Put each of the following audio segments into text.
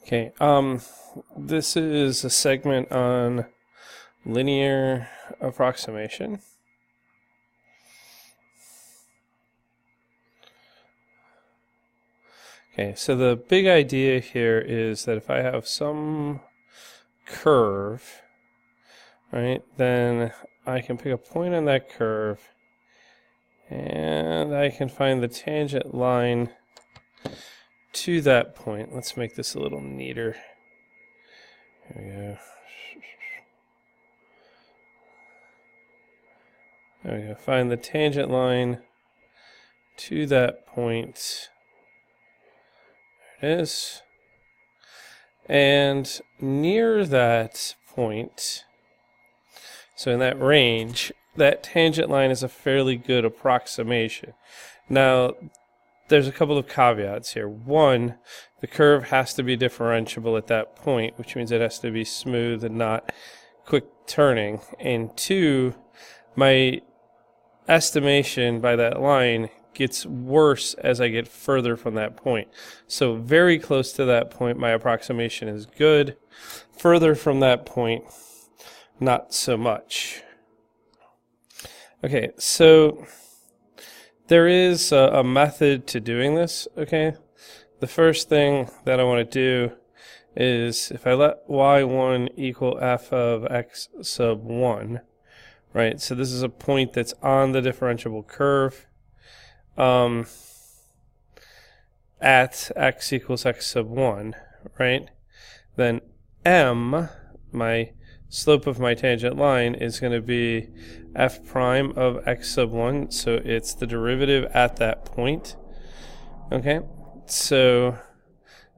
Okay, this is a segment on linear approximation. Okay, so the big idea here is that if I have some curve, right, then I can pick a point on that curve and I can find the tangent line to that point. Let's make this a little neater. There we go. There we go. Find the tangent line to that point. There it is. And near that point, so in that range, that tangent line is a fairly good approximation. Now, there's a couple of caveats here. One, the curve has to be differentiable at that point, which means it has to be smooth and not quick turning. And two, my estimation by that line gets worse as I get further from that point. So very close to that point, my approximation is good. Further from that point, not so much. Okay, so there is a method to doing this, okay? The first thing that I want to do is if I let y1 equal f of x sub 1, right? So this is a point that's on the differentiable curve at x equals x sub 1, right? Then m, my slope of my tangent line, is going to be f prime of x sub 1, so it's the derivative at that point. Okay, so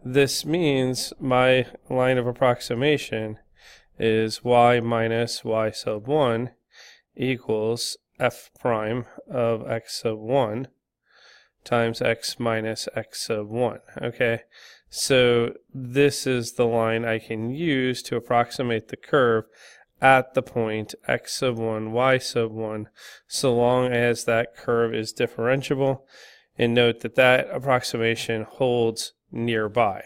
this means my line of approximation is y minus y sub 1 equals f prime of x sub 1 times x minus x sub 1. Okay, so this is the line I can use to approximate the curve at the point x sub 1, y sub 1, so long as that curve is differentiable. And note that that approximation holds nearby.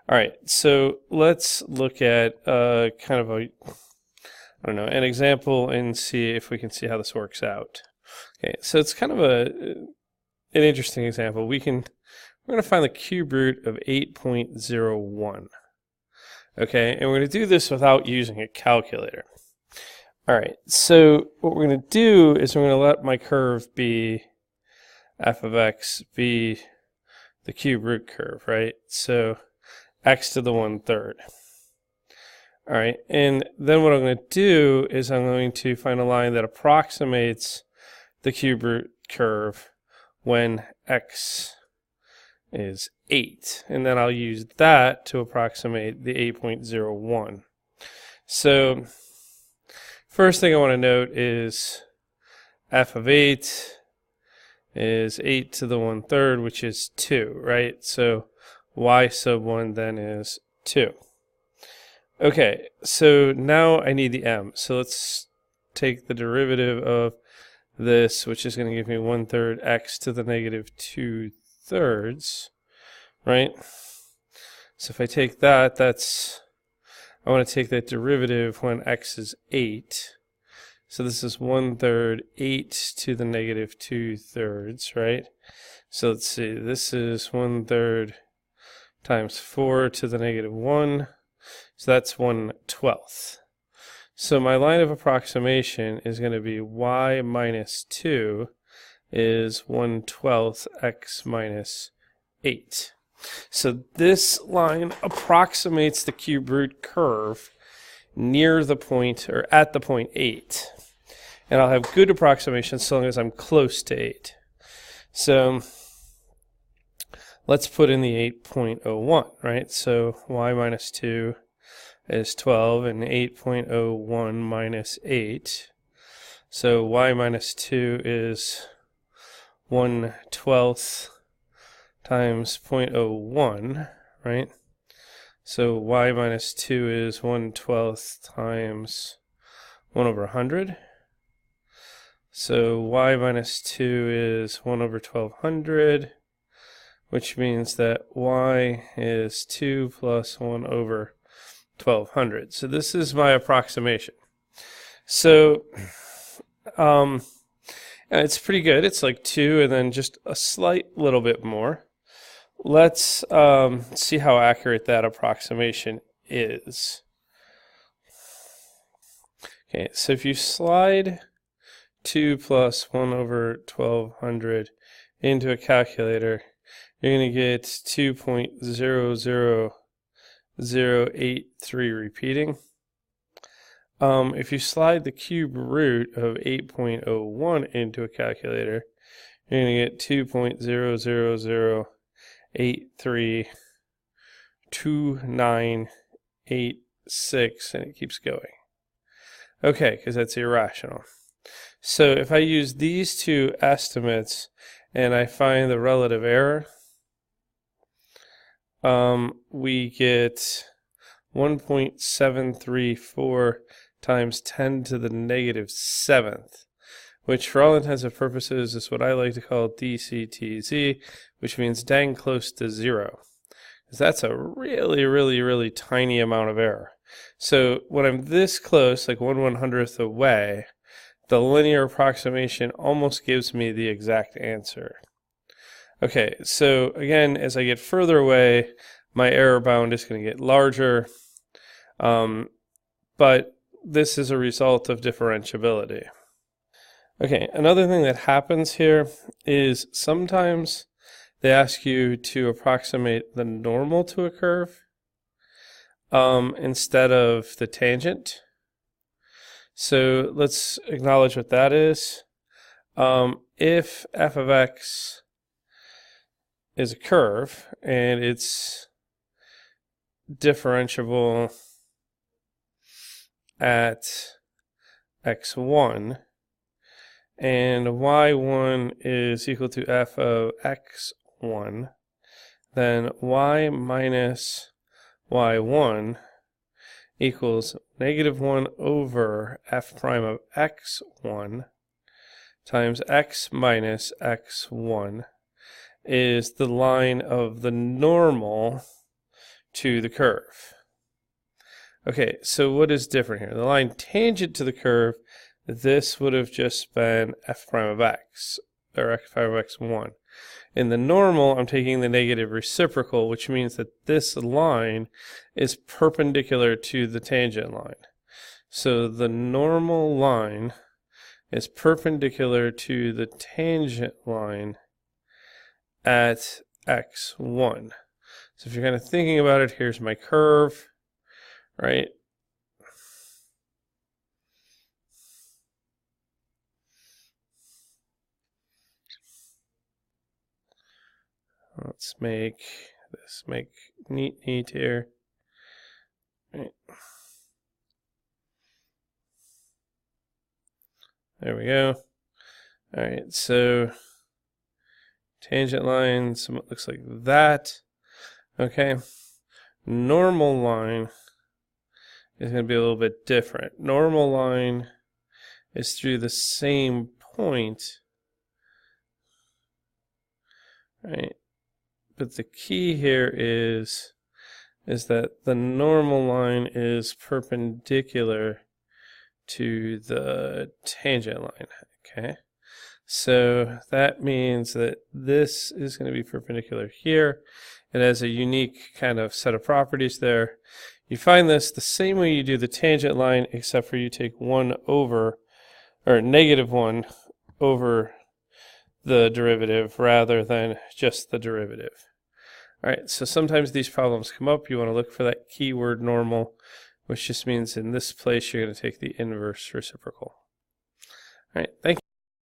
All right, so let's look at kind of a, an example and see if we can see how this works out. Okay, so it's kind of an interesting example. We're going to find the cube root of 8.01. Okay, and we're going to do this without using a calculator. All right, so what we're going to do is we're going to let my curve be f of x be the cube root curve, right? So x to the 1/3. All right, and then what I'm going to do is I'm going to find a line that approximates the cube root curve when x is 8, and then I'll use that to approximate the 8.01. So first thing I want to note is f of 8 is 8 to the 1/3, which is 2, right? So y sub 1 then is 2. Okay, so now I need the m. So let's take the derivative of this, which is going to give me 1/3 x to the negative 2/3, right? So if I take that, I want to take that derivative when x is 8. So this is 1/3 8 to the negative 2/3, right? So let's see, this is 1/3 times 4 to the negative 1. So that's 1/12. So my line of approximation is going to be y minus 2 is 1/12 x minus 8. So this line approximates the cube root curve near the point, or at the point 8. And I'll have good approximation so long as I'm close to 8. So let's put in the 8.01, right? So y minus 2 is 12, and 8.01 minus 8. So y minus 2 is 1/12 times 0.01, right? So y minus 2 is 1/12 times 1/100. So y minus 2 is 1/1200, which means that y is 2 plus 1 over 1200. So this is my approximation. So it's pretty good. It's like 2 and then just a slight little bit more. Let's see how accurate that approximation is. Okay, so if you slide 2 plus 1 over 1200 into a calculator, you're going to get 2.00083 repeating. If you slide the cube root of 8.01 into a calculator, you're going to get 2.000832986, and it keeps going. Okay, because that's irrational. So if I use these two estimates and I find the relative error, we get 1.734 times 10 to the negative 7th, which for all intents and purposes is what I like to call DCTZ, which means dang close to 0. Because that's a really, really, really tiny amount of error. So when I'm this close, like 1/100th away, the linear approximation almost gives me the exact answer. Okay, so again, as I get further away, my error bound is going to get larger, but this is a result of differentiability. Okay, another thing that happens here is sometimes they ask you to approximate the normal to a curve instead of the tangent. So let's acknowledge what that is. If f of x is a curve and it's differentiable at x1 and y1 is equal to f of x1, then y minus y1 equals -1 over f prime of x1 times x minus x1 is the line of the normal to the curve. Okay, so what is different here? The line tangent to the curve, this would have just been f prime of x, or f prime of x1. In the normal, I'm taking the negative reciprocal, which means that this line is perpendicular to the tangent line. So the normal line is perpendicular to the tangent line at x1. So if you're kind of thinking about it, here's my curve, right? Let's make this neat here. Right. There we go. All right, so tangent line somewhat looks like that. Okay, normal line is going to be a little bit different. Normal line is through the same point, right? But the key here is that the normal line is perpendicular to the tangent line, okay? So that means that this is going to be perpendicular here. It has a unique kind of set of properties there. You find this the same way you do the tangent line, except for you take 1 over, or -1 over the derivative rather than just the derivative. All right, so sometimes these problems come up. You want to look for that keyword normal, which just means in this place you're going to take the inverse reciprocal. All right, thank you.